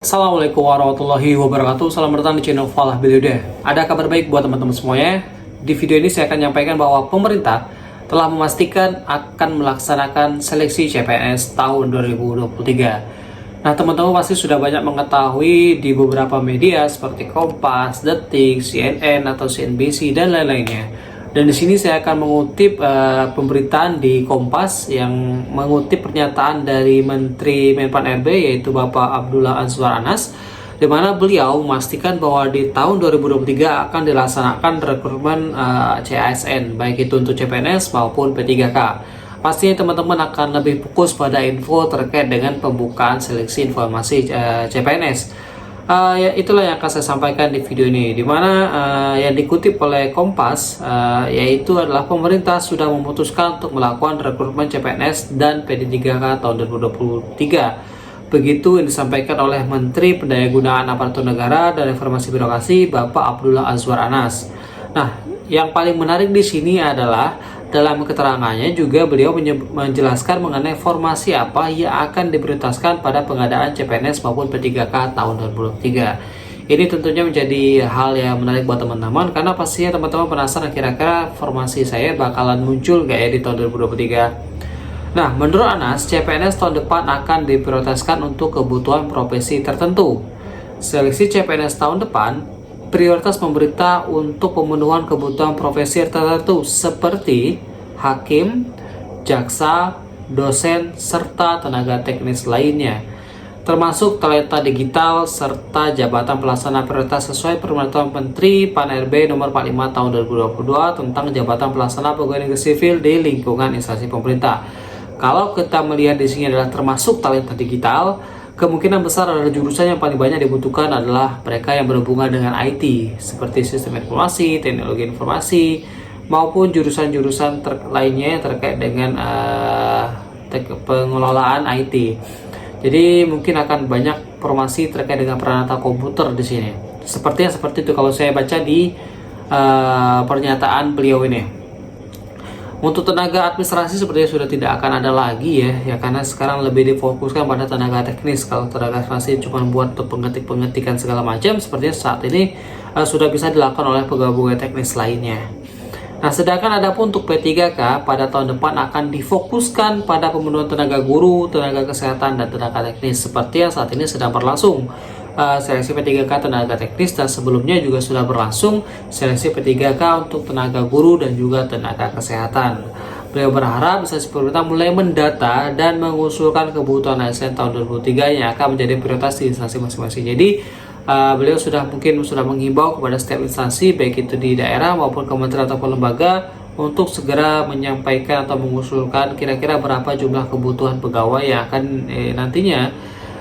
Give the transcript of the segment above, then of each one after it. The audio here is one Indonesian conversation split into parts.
Assalamualaikum warahmatullahi wabarakatuh. Selamat datang di channel Falah Biluda. Ada kabar baik buat teman-teman semuanya. Di video ini saya akan menyampaikan bahwa pemerintah telah memastikan akan melaksanakan seleksi CPNS tahun 2023. Nah, teman-teman pasti sudah banyak mengetahui di beberapa media seperti Kompas, Detik, CNN atau CNBC dan lain-lainnya. Dan di sini saya akan mengutip pemberitaan di Kompas yang mengutip pernyataan dari Menteri Menpan RB yaitu Bapak Abdullah Azwar Anas, di mana beliau memastikan bahwa di tahun 2023 akan dilaksanakan rekrutmen CASN baik itu untuk CPNS maupun P3K. Pastinya teman-teman akan lebih fokus pada info terkait dengan pembukaan seleksi informasi CPNS. Ya, itulah yang akan saya sampaikan di video ini, dimana yang dikutip oleh Kompas yaitu adalah pemerintah sudah memutuskan untuk melakukan rekrutmen CPNS dan P3K tahun 2023. Begitu yang disampaikan oleh Menteri Pendayagunaan Aparatur Negara dan Reformasi Birokrasi Bapak Abdullah Azwar Anas. Nah, yang paling menarik di sini adalah dalam keterangannya juga beliau menjelaskan mengenai formasi apa yang akan diprioritaskan pada pengadaan CPNS maupun P3K tahun 2023. Ini tentunya menjadi hal yang menarik buat teman-teman karena pastinya teman-teman penasaran kira-kira formasi saya bakalan muncul gak ya di tahun 2023. Nah, menurut Anas, CPNS tahun depan akan diprioritaskan untuk kebutuhan profesi tertentu. Seleksi CPNS tahun depan prioritas pemerintah untuk pemenuhan kebutuhan profesi tertentu seperti hakim, jaksa, dosen, serta tenaga teknis lainnya, termasuk talenta digital serta jabatan pelaksana prioritas sesuai Peraturan Menteri PAN-RB nomor 45 tahun 2022 tentang jabatan pelaksana pegawai negeri sipil di lingkungan instansi pemerintah. Kalau kita melihat di sini adalah termasuk talenta digital, kemungkinan besar adalah jurusan yang paling banyak dibutuhkan adalah mereka yang berhubungan dengan IT seperti sistem informasi, teknologi informasi, maupun jurusan-jurusan lainnya yang terkait dengan pengelolaan IT. Jadi mungkin akan banyak formasi terkait dengan peralatan komputer di sini. Seperti itu kalau saya baca di pernyataan beliau ini. Untuk tenaga administrasi sepertinya sudah tidak akan ada lagi ya karena sekarang lebih difokuskan pada tenaga teknis. Kalau tenaga administrasi cuma buat untuk pengetikan segala macam, sepertinya saat ini sudah bisa dilakukan oleh pegawai teknis lainnya. Nah, sedangkan ada pun untuk P3K pada tahun depan akan difokuskan pada pemenuhan tenaga guru, tenaga kesehatan, dan tenaga teknis seperti yang saat ini sedang berlangsung. Seleksi P3K tenaga teknis dan sebelumnya juga sudah berlangsung seleksi P3K untuk tenaga guru dan juga tenaga kesehatan. Beliau berharap instansi pemerintah mulai mendata dan mengusulkan kebutuhan ASN tahun 2023 yang akan menjadi prioritas di instansi masing-masing. Jadi beliau sudah menghimbau kepada setiap instansi baik itu di daerah maupun kementerian ataupun lembaga untuk segera menyampaikan atau mengusulkan kira-kira berapa jumlah kebutuhan pegawai yang akan nantinya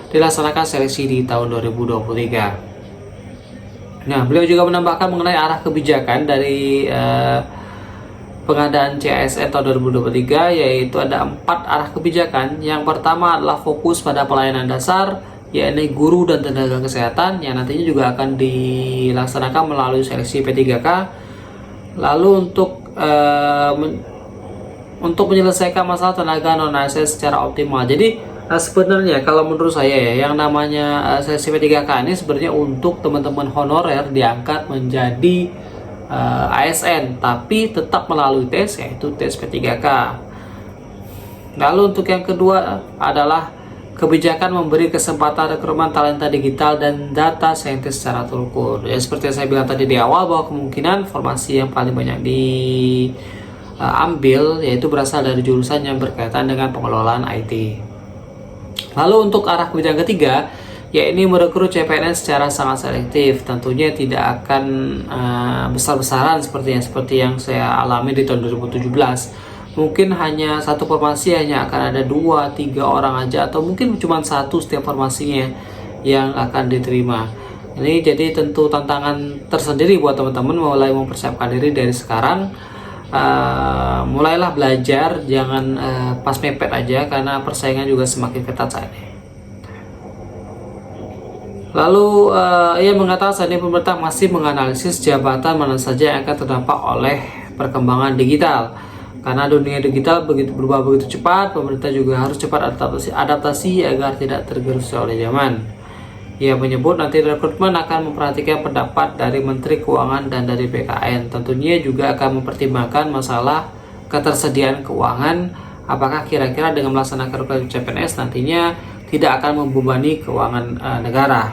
dilaksanakan seleksi di tahun 2023. Nah, beliau juga menambahkan mengenai arah kebijakan dari pengadaan CASN tahun 2023, yaitu ada 4 arah kebijakan. Yang pertama adalah fokus pada pelayanan dasar, yakni guru dan tenaga kesehatan, yang nantinya juga akan dilaksanakan melalui seleksi P3K. Lalu untuk menyelesaikan masalah tenaga non-ASN secara optimal. Jadi sebenarnya kalau menurut saya ya, yang namanya seleksi P3K ini sebenarnya untuk teman-teman honorer diangkat menjadi ASN, tapi tetap melalui tes, yaitu tes P3K. Lalu untuk yang kedua adalah kebijakan memberi kesempatan rekrutmen talenta digital dan data scientist secara terukur. Ya, seperti yang saya bilang tadi di awal bahwa kemungkinan formasi yang paling banyak diambil yaitu berasal dari jurusan yang berkaitan dengan pengelolaan IT. Lalu untuk arah kebijakan ketiga, yakni merekrut CPNS secara sangat selektif. Tentunya tidak akan besar-besaran seperti yang saya alami di tahun 2017. Mungkin hanya satu formasi hanya akan ada 2-3 orang aja, atau mungkin cuma satu setiap formasinya yang akan diterima. Ini jadi tentu tantangan tersendiri buat teman-teman mulai mempersiapkan diri dari sekarang. Mulailah belajar, jangan pas mepet aja karena persaingan juga semakin ketat saat ini. Lalu ia mengatakan saat ini pemerintah masih menganalisis jabatan mana saja yang akan terdampak oleh perkembangan digital. Karena dunia digital berubah begitu cepat, pemerintah juga harus cepat adaptasi agar tidak tergerus oleh zaman. Ia menyebut nanti rekrutmen akan memperhatikan pendapat dari Menteri Keuangan dan dari BKN. Tentunya juga akan mempertimbangkan masalah ketersediaan keuangan, apakah kira-kira dengan melaksanakan rekrutmen CPNS nantinya tidak akan membebani keuangan negara.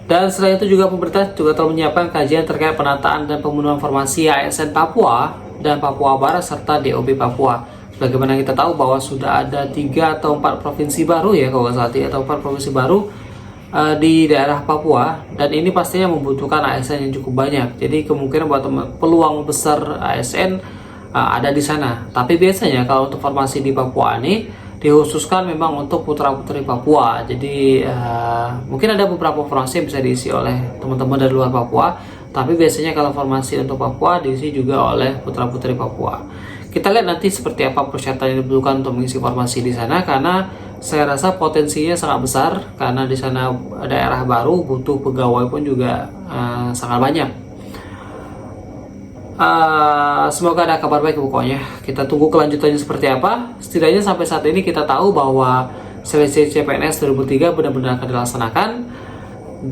Dan selain itu juga pemerintah juga telah menyiapkan kajian terkait penataan dan pemenuhan formasi ASN Papua dan Papua Barat serta DOB Papua. Bagaimana kita tahu bahwa sudah ada 3 atau 4 provinsi baru ya, kalau nggak salah 3 atau 4 provinsi baru di daerah Papua, dan ini pastinya membutuhkan ASN yang cukup banyak. Jadi kemungkinan buat peluang besar ASN ada di sana. Tapi biasanya kalau untuk formasi di Papua ini dikhususkan memang untuk putra-putri Papua. Jadi mungkin ada beberapa formasi yang bisa diisi oleh teman-teman dari luar Papua, tapi biasanya kalau formasi untuk Papua diisi juga oleh putra-putri Papua. Kita lihat nanti seperti apa persyaratan yang dibutuhkan untuk mengisi formasi di sana, karena saya rasa potensinya sangat besar, karena di sana daerah baru, butuh pegawai pun juga sangat banyak. Semoga ada kabar baik pokoknya. Kita tunggu kelanjutannya seperti apa. Setidaknya sampai saat ini kita tahu bahwa seleksi CPNS 2003 benar-benar akan dilaksanakan,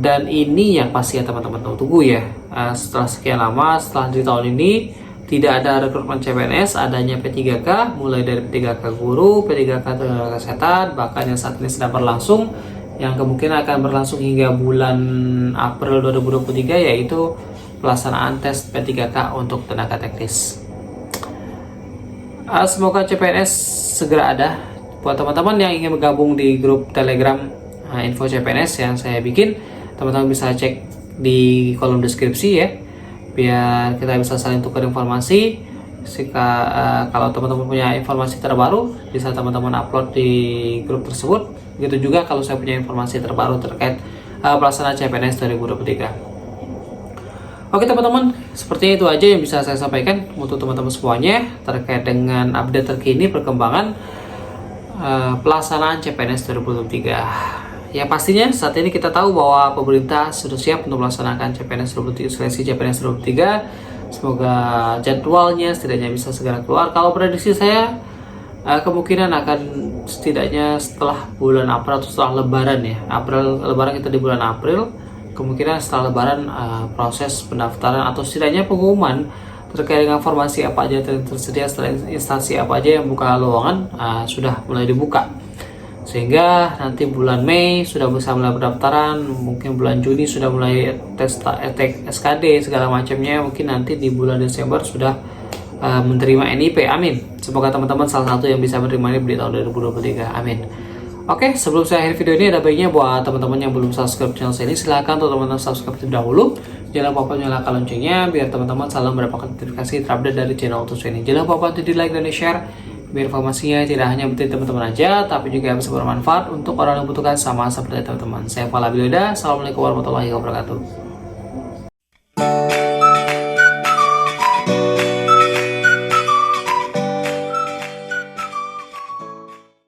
dan ini yang pasti ya teman-teman tunggu ya. Setelah sekian lama, setelah di tahun ini tidak ada rekrutmen CPNS, adanya P3K, mulai dari P3K guru, P3K tenaga kesehatan, bahkan yang saat ini sedang berlangsung, yang kemungkinan akan berlangsung hingga bulan April 2023, yaitu pelaksanaan tes P3K untuk tenaga teknis. Semoga CPNS segera ada. Buat teman-teman yang ingin bergabung di grup Telegram info CPNS yang saya bikin, teman-teman bisa cek di kolom deskripsi ya, biar kita bisa saling tukar informasi. Kalau teman-teman punya informasi terbaru bisa teman-teman upload di grup tersebut. Begitu juga kalau saya punya informasi terbaru terkait pelaksanaan CPNS 2023. Oke teman-teman, sepertinya itu aja yang bisa saya sampaikan untuk teman-teman semuanya terkait dengan update terkini perkembangan pelaksanaan CPNS 2023. Ya pastinya saat ini kita tahu bahwa pemerintah sudah siap untuk melaksanakan CPNS 2023, seleksi CPNS 2023. Semoga jadwalnya setidaknya bisa segera keluar. Kalau prediksi saya kemungkinan akan setidaknya setelah bulan April atau setelah Lebaran ya. Lebaran kita di bulan April. Kemungkinan setelah Lebaran proses pendaftaran atau setidaknya pengumuman terkait dengan formasi apa aja yang tersedia, setelah instansi apa aja yang buka lowongan sudah mulai dibuka. Sehingga nanti bulan Mei sudah bisa mulai pendaftaran, mungkin bulan Juni sudah mulai tes SKD segala macamnya, mungkin nanti di bulan Desember sudah menerima NIP. Amin. Semoga teman-teman salah satu yang bisa menerima NIP di tahun 2023. Amin. Oke, sebelum saya akhiri video ini ada baiknya buat teman-teman yang belum subscribe channel saya ini, silahkan untuk teman-teman subscribe terlebih dahulu. Jangan lupa nyalakan loncengnya biar teman-teman selalu mendapatkan notifikasi terupdate dari channel untuk saya ini. Jangan lupa untuk di like dan di share biar informasinya tidak hanya penting teman-teman aja, tapi juga bisa bermanfaat untuk orang yang membutuhkan sama seperti teman-teman. Saya Fala Biloda. Assalamualaikum warahmatullahi wabarakatuh.